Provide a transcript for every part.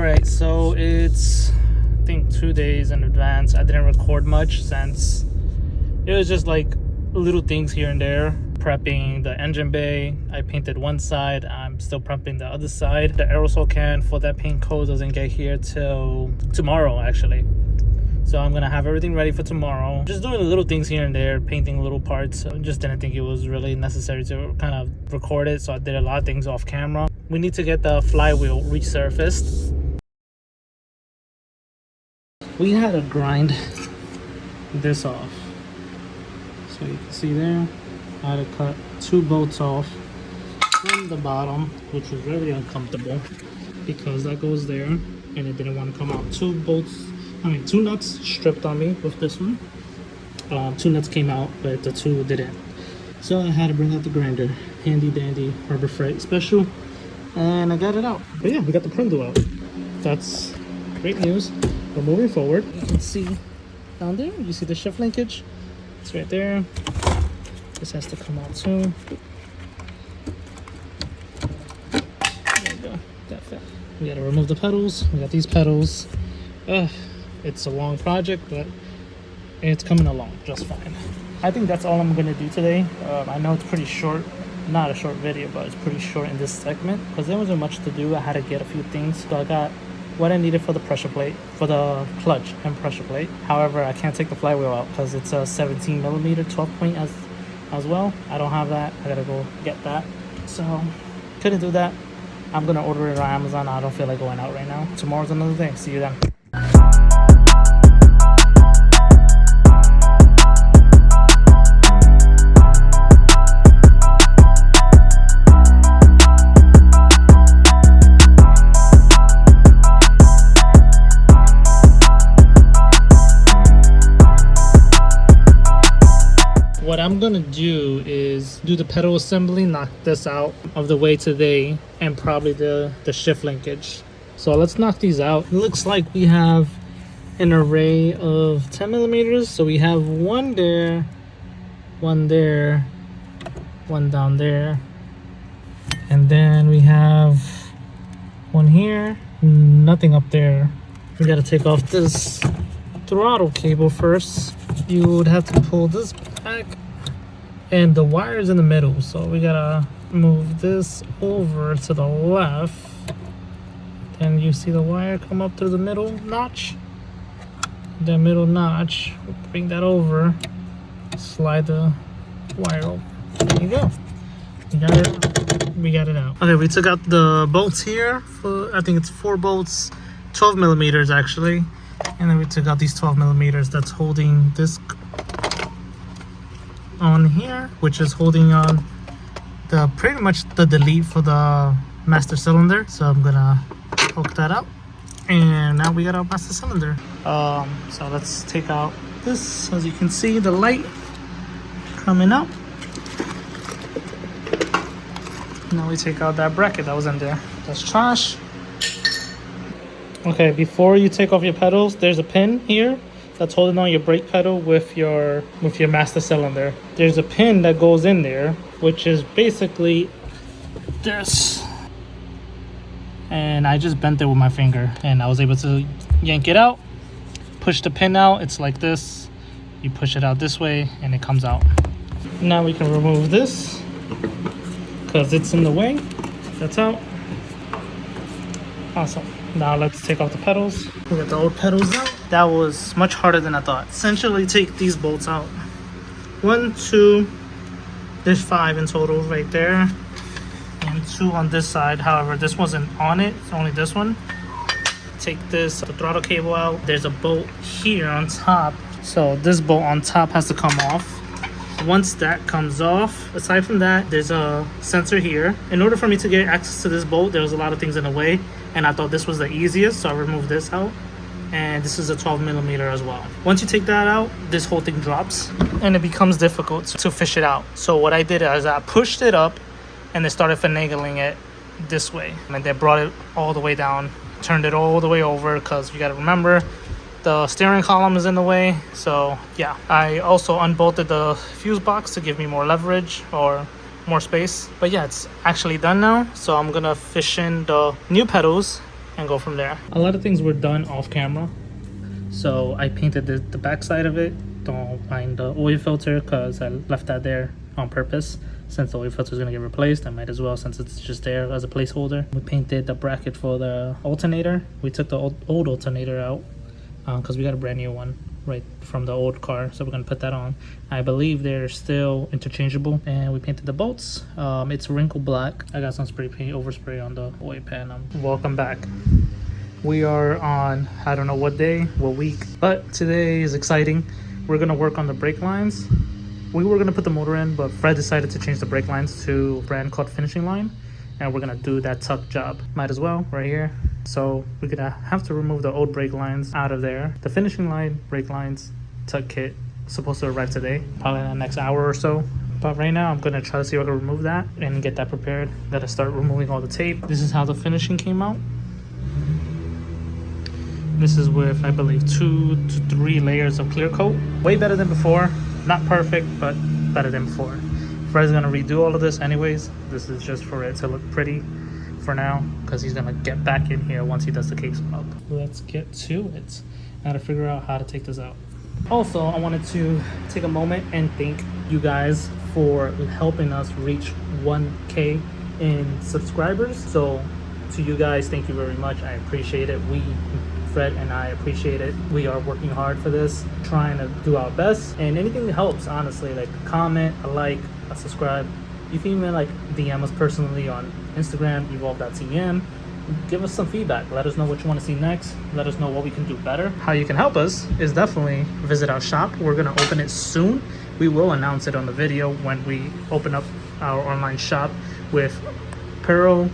Alright, so it's I think 2 days in advance. I didn't record much since it was just like little things here and there. Prepping the engine bay. I painted one side. I'm still prepping the other side. The aerosol can for that paint coat doesn't get here till tomorrow actually. So I'm gonna have everything ready for tomorrow. Just doing little things here and there, painting little parts. I just didn't think it was really necessary to kind of record it, so I did a lot of things off camera. We need to get the flywheel resurfaced. We had to grind this off. So you can see there, I had to cut 2 bolts off from the bottom, which was very uncomfortable because that goes there and it didn't want to come out. 2 nuts stripped on me with this one. 2 nuts came out, but the 2 didn't. So I had to bring out the grinder. Handy dandy Harbor Freight special. And I got it out. But yeah, we got the Prindle out. That's great news. We're moving forward. You can see down there, you see the shift linkage? It's right there. This has to come out too. There we go. That fit. We gotta remove the pedals. We got these pedals. It's a long project, but it's coming along just fine. I think that's all I'm gonna do today. I know it's pretty short, not a short video, but it's pretty short in this segment because there wasn't much to do. I had to get a few things. So I got what I needed for the pressure plate, for the clutch and pressure plate. However, I can't take the flywheel out because it's a 17 millimeter 12 point as well. I don't have that. I gotta go get that. So couldn't do that. I'm gonna order it on Amazon. I don't feel like going out right now. Tomorrow's another day. See you then. What I'm gonna do is do the pedal assembly, knock this out of the way today, and probably the shift linkage. So let's knock these out. It looks like we have an array of 10 millimeters. So we have one there, one there, one down there, and then we have one here, nothing up there. We gotta take off this throttle cable first. You would have to pull this back, and the wire's in the middle, so we gotta move this over to the left. Then you see the wire come up through the middle notch. The middle notch, bring that over, slide the wire over. There you go. We got it out. Okay, we took out the bolts here for, I think it's 4 bolts, 12 millimeters actually. And then we took out these 12 millimeters that's holding this on here, which is holding on the pretty much the delete for the master cylinder. So I'm gonna poke that out, and now we got our master cylinder. So let's take out this. As you can see, the light coming out. Now we take out that bracket that was in there. That's trash. Okay, before you take off your pedals, there's a pin here that's holding on your brake pedal with your master cylinder. There's a pin that goes in there, which is basically this. And I just bent it with my finger, and I was able to yank it out, push the pin out. It's like this. You push it out this way, and it comes out. Now we can remove this because it's in the way. That's out. Awesome. Now let's take off the pedals. We got the old pedals out. That was much harder than I thought. Essentially take these bolts out. 1, 2, there's 5 in total right there. And 2 on this side. However, this wasn't on it, it's only this one. Take the throttle cable out. There's a bolt here on top. So this bolt on top has to come off. Once that comes off, aside from that, there's a sensor here. In order for me to get access to this bolt, there was a lot of things in the way, and I thought this was the easiest, so I removed this out. And this is a 12 millimeter as well. Once you take that out, this whole thing drops, and it becomes difficult to fish it out. So what I did is I pushed it up, and they started finagling it this way. And they brought it all the way down, turned it all the way over, because you gotta remember, the steering column is in the way. So yeah, I also unbolted the fuse box to give me more leverage or more space. But yeah, it's actually done now. So I'm gonna fish in the new pedals and go from there. A lot of things were done off camera. So I painted the back side of it. Don't mind the oil filter because I left that there on purpose. Since the oil filter is going to get replaced, I might as well, since it's just there as a placeholder. We painted the bracket for the alternator. We took the old alternator out because we got a brand new one right from the old car, so we're going to put that on. I believe they're still interchangeable. And we painted the bolts. It's wrinkle black. I got some spray paint overspray on the oil pan. Welcome back. We are on, I don't know what day, what week, but today is exciting. We're going to work on the brake lines. We were going to put the motor in, but Fred decided to change the brake lines to a brand called Finishing Line, and we're going to do that tuck job. Might as well, right here. So we're going to have to remove the old brake lines out of there. The Finishing Line brake lines tuck kit is supposed to arrive today, probably in the next hour or so. But right now I'm going to try to see if I can remove that and get that prepared. Got to start removing all the tape. This is how the finishing came out. This is with, I believe, 2 to 3 layers of clear coat. Way better than before. Not perfect, but better than before. Fred's gonna redo all of this anyways. This is just for it to look pretty for now, because he's gonna get back in here once he does the case up. Let's get to it. Now to figure out how to take this out. Also, I wanted to take a moment and thank you guys for helping us reach 1K in subscribers. So to you guys, thank you very much. I appreciate it. Fred and I appreciate it. We are working hard for this, trying to do our best, and anything that helps, honestly, like a comment, a like, a subscribe. You can even like DM us personally on Instagram, evolve.tm. Give us some feedback. Let us know what you want to see next. Let us know what we can do better. How you can help us is definitely visit our shop. We're gonna open it soon. We will announce it on the video when we open up our online shop with apparel,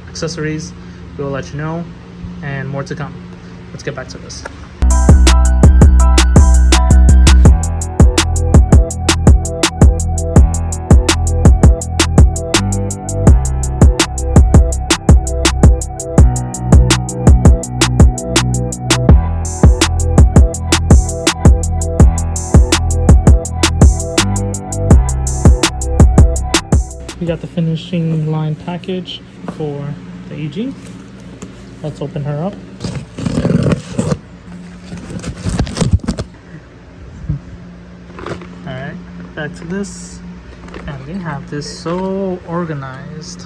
accessories. We will let you know, and more to come. Let's get back to this. We got the finishing line package for the EG. Let's open her up. Back to this, and we have this so organized.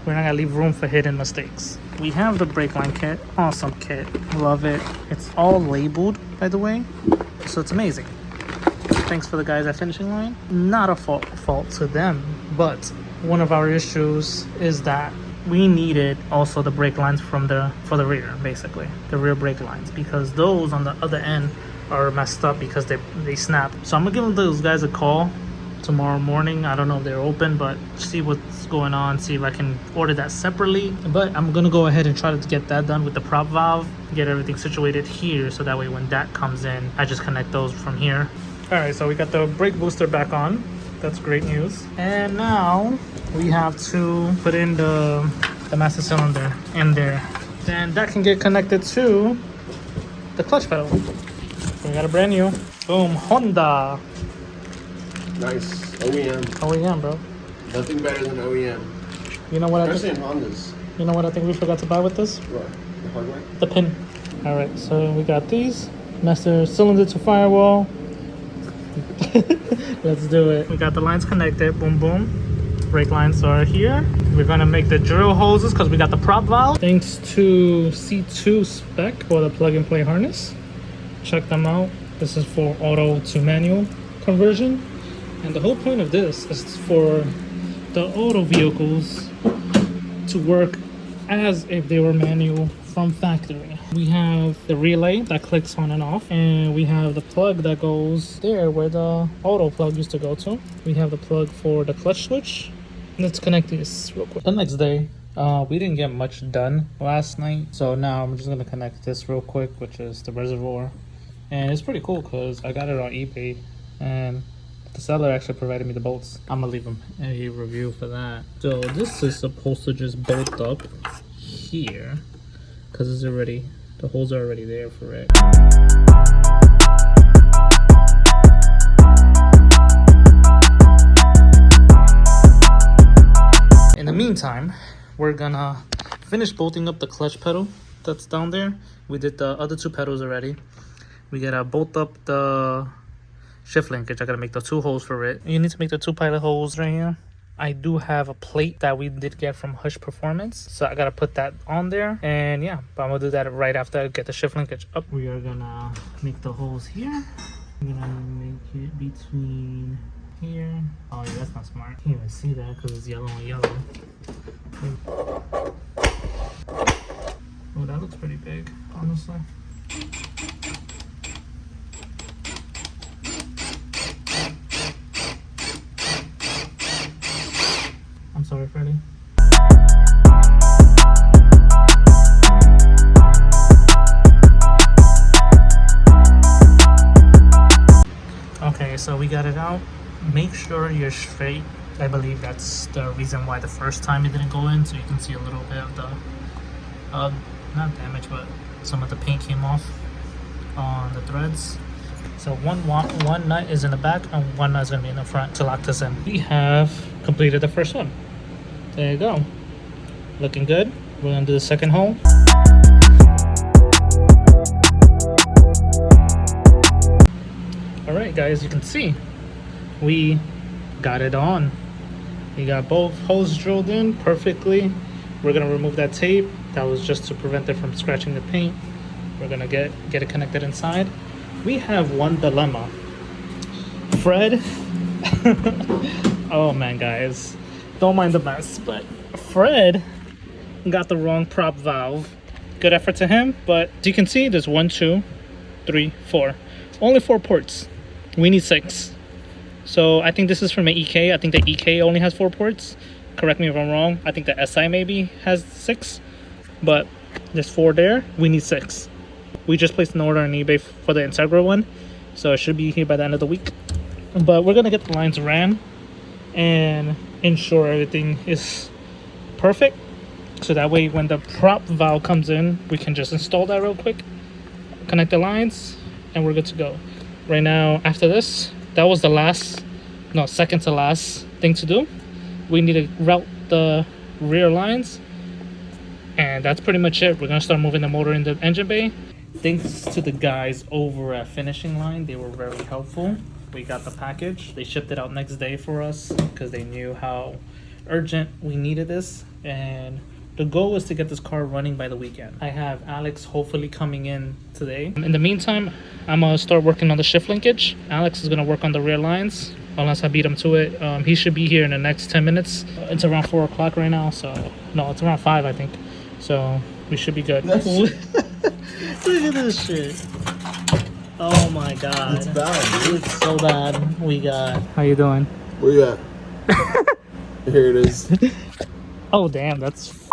We're not gonna leave room for hidden mistakes. We have the brake line kit. Awesome kit, love it. It's all labeled, by the way, so it's amazing. Thanks for the guys at Finishing Line. Not a fault to them, but one of our issues is that we needed also the brake lines for the rear, basically the rear brake lines, because those on the other end are messed up because they snap. So I'm gonna give those guys a call tomorrow morning. I don't know if they're open, but see what's going on, see if I can order that separately. But I'm gonna go ahead and try to get that done with the prop valve, get everything situated here, so that way when that comes in, I just connect those from here. All right, so we got the brake booster back on. That's great news. And now we have to put in the master cylinder in there. Then that can get connected to the clutch pedal. We got a brand new, boom, Honda. Nice, OEM. OEM, bro. Nothing better than OEM. You know what Especially in Hondas. You know what I think we forgot to buy with this? What? The hardware? The pin. All right, so we got these. Master cylinder to firewall. Let's do it. We got the lines connected, boom, boom. Brake lines are here. We're gonna make the drill hoses because we got the prop valve. Thanks to C2 spec for the plug and play harness. Check them out. This is for auto to manual conversion, and the whole point of this is for the auto vehicles to work as if they were manual from factory. We have the relay that clicks on and off, and we have the plug that goes there where the auto plug used to go to. We have the plug for the clutch switch. Let's connect these real quick. The next day, we didn't get much done last night, so now I'm just gonna connect this real quick, which is the reservoir. And it's pretty cool because I got it on eBay, and the seller actually provided me the bolts. I'm gonna leave him a review for that. So this is supposed to just bolt up here because it's already, the holes are already there for it. In the meantime, we're gonna finished bolting up the clutch pedal that's down there. We did the other two pedals already. We gotta bolt up the shift linkage. I gotta make the 2 holes for it. You need to make the 2 pilot holes right here. I do have a plate that we did get from Hush Performance, so I gotta put that on there. And yeah, but I'm gonna do that right after I get the shift linkage up. We are gonna make the holes here. I'm gonna make it between here. Oh yeah, that's not smart. Can't even see that because it's yellow on yellow. Oh, that looks pretty big, honestly. I'm sorry, Freddie. Okay, so we got it out. Make sure you're straight. I believe that's the reason why the first time it didn't go in, so you can see a little bit of the not damage, but some of the paint came off on the threads. So one nut is in the back and one nut is going to be in the front to lock this in. We have completed the first one. There you go. Looking good. We're going to do the second hole. Alright guys, you can see we got it on. We got both holes drilled in perfectly. We're going to remove that tape. That was just to prevent it from scratching the paint. We're going to get it connected inside. We have one dilemma. Fred, oh man guys, don't mind the mess, but Fred got the wrong prop valve. Good effort to him, but as you can see, there's 1, 2, 3, 4. Only 4 ports. We need 6. So I think this is from an EK. I think the EK only has 4 ports. Correct me if I'm wrong. I think the SI maybe has 6, but there's 4 there. We need 6. We just placed an order on eBay for the Integra one, so it should be here by the end of the week. But we're gonna get the lines ran and ensure everything is perfect, so that way when the prop valve comes in, we can just install that real quick, connect the lines, and we're good to go. Right now, after this, that was the second to last thing to do. We need to route the rear lines, and that's pretty much it. We're gonna start moving the motor in the engine bay. Thanks to the guys over at Finishing Line, they were very helpful. We got the package. They shipped it out next day for us because they knew how urgent we needed this, and the goal was to get this car running by the weekend. I have Alex hopefully coming in today. In the meantime, I'm gonna start working on the shift linkage. Alex is gonna work on the rear lines unless I beat him to it. He should be here in the next 10 minutes. It's around 4 o'clock right now, so no, it's around 5 I think, so we should be good. Look at this shit. Oh my god. It's bad, dude. It's so bad. We got... How you doing? Where you at? Here it is. Oh damn, that's...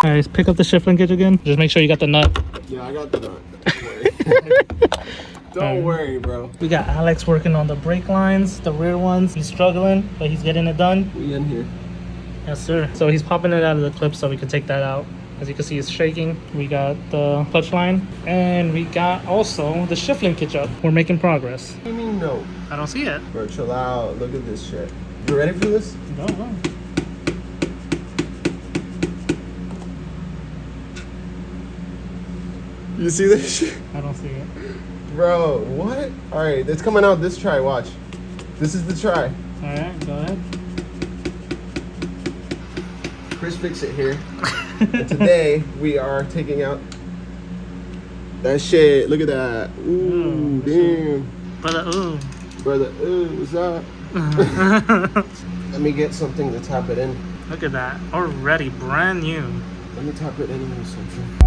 Alright, pick up the shift linkage again. Just make sure you got the nut. Yeah, I got the nut. Don't worry. Don't worry, bro. We got Alex working on the brake lines, the rear ones. He's struggling, but he's getting it done. We in here. Yes, sir. So he's popping it out of the clip so we can take that out. As you can see, it's shaking. We got the clutch line, and we got also the shift linkage up. We're making progress. What do you mean no? I don't see it. Bro, chill out. Look at this shit. You ready for this? Go. You see this shit? I don't see it. Bro, what? Alright, it's coming out this try, watch. This is the try. Alright, go ahead. Chris Fix It here. And today, we are taking out that shit. Look at that. Ooh, damn. Brother, ooh. Brother, ooh, what's up? Let me get something to tap it in. Look at that. Already brand new. Let me tap it in with something.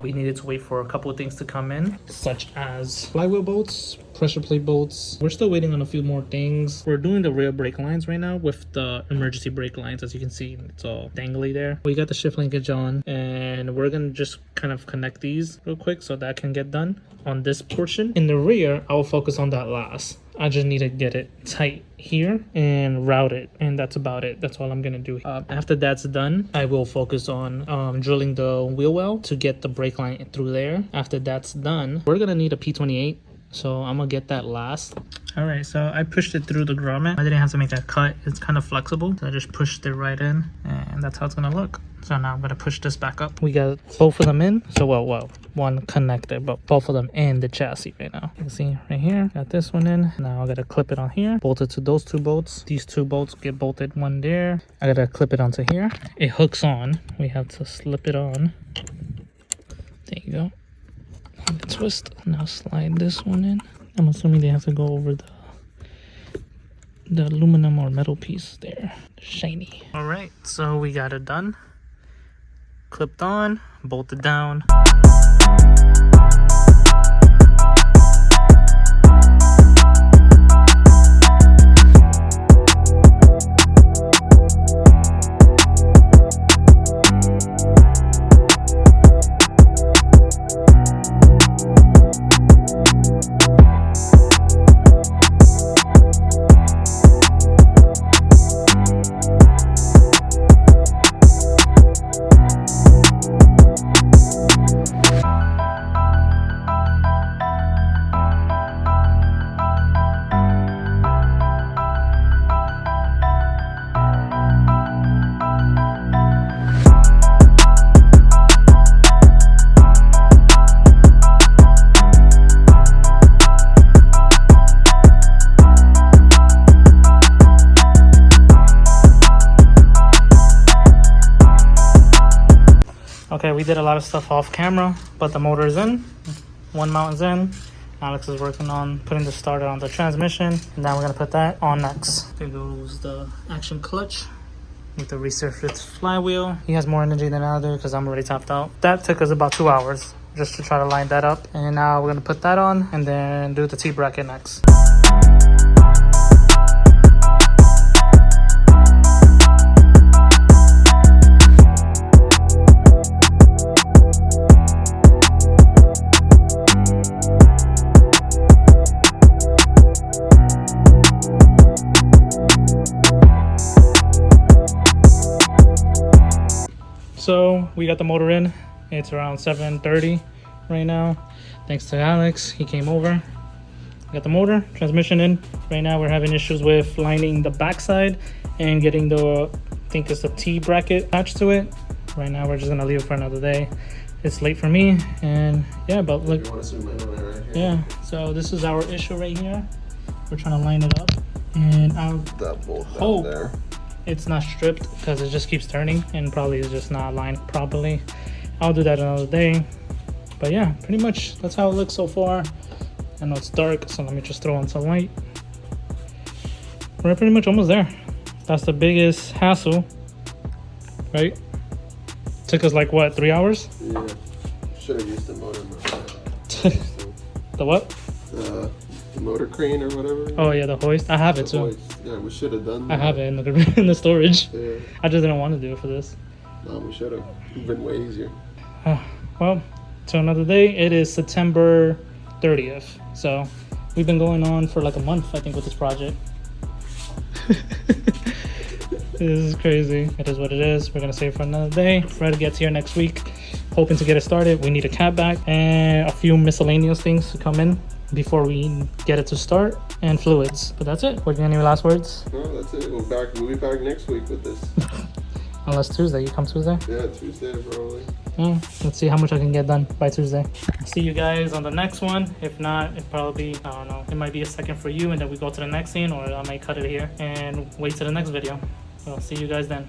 We needed to wait for a couple of things to come in, such as flywheel bolts, pressure plate bolts. We're still waiting on a few more things. We're doing the rear brake lines right now with the emergency brake lines. As you can see, it's all dangly there. We got the shift linkage on, and we're gonna just kind of connect these real quick so that can get done on this portion. In the rear, I'll focus on that last. I just need to get it tight here and route it, and that's about it. That's all I'm gonna do. After that's done, I will focus on drilling the wheel well to get the brake line through there. After that's done, we're gonna need a P28 So I'm gonna get that last. All right, so I pushed it through the grommet. I didn't have to make a cut. It's kind of flexible. So I just pushed it right in, and that's how it's gonna look. So now I'm gonna push this back up. We got both of them in. So well, one connected, but both of them in the chassis right now. You can see right here, got this one in. Now I gotta clip it on here, bolt it to those two bolts. These two bolts get bolted, one there. I gotta clip it onto here. It hooks on. We have to slip it on. There you go. And twist. Now slide this one in. I'm assuming they have to go over the aluminum or metal piece there. Shiny. All right, so we got it done. Clipped on, bolted down. Okay, we did a lot of stuff off camera, but the motor is in. One mount is in. Alex is working on putting the starter on the transmission. And now we're gonna put that on next. There goes the action clutch with the resurfaced flywheel. He has more energy than I do because I'm already tapped out. That took us about 2 hours just to try to line that up. And now we're gonna put that on and then do the T-bracket next. So we got the motor in. It's around 7:30 right now. Thanks to Alex, he came over. Got the motor, transmission in. Right now we're having issues with lining the backside and getting the, I think it's the T bracket attached to it. Right now we're just gonna leave it for another day. It's late for me, and yeah, but look. Yeah, so this is our issue right here. We're trying to line it up, and I hope it's not stripped because it just keeps turning and probably is just not aligned properly. I'll do that another day. But yeah, pretty much that's how it looks so far. I know it's dark, so let me just throw on some light. We're pretty much almost there. That's the biggest hassle, right? Took us like what, 3 hours? Yeah, should have used the motor. The what? The motor crane or whatever. Oh yeah, the hoist. I have it too. Hoist. Yeah, we should have done that. I have it in the storage. Yeah. I just didn't want to do it for this. No, we should have. It's been way easier. Well, till another day. It is September 30th. So we've been going on for like a month, I think, with this project. This is crazy. It is what it is. We're gonna save for another day. Fred gets here next week, hoping to get it started. We need a cat back and a few miscellaneous things to come in before we get it to start, and fluids. But that's it. What, do you have any last words? No, that's it. We'll be back next week with this. Unless Tuesday. You come Tuesday? Yeah, Tuesday probably. Yeah, let's see how much I can get done by Tuesday. See you guys on the next one. If not, it probably, I don't know, it might be a second for you and then we go to the next scene, or I might cut it here and wait to the next video. So see you guys then.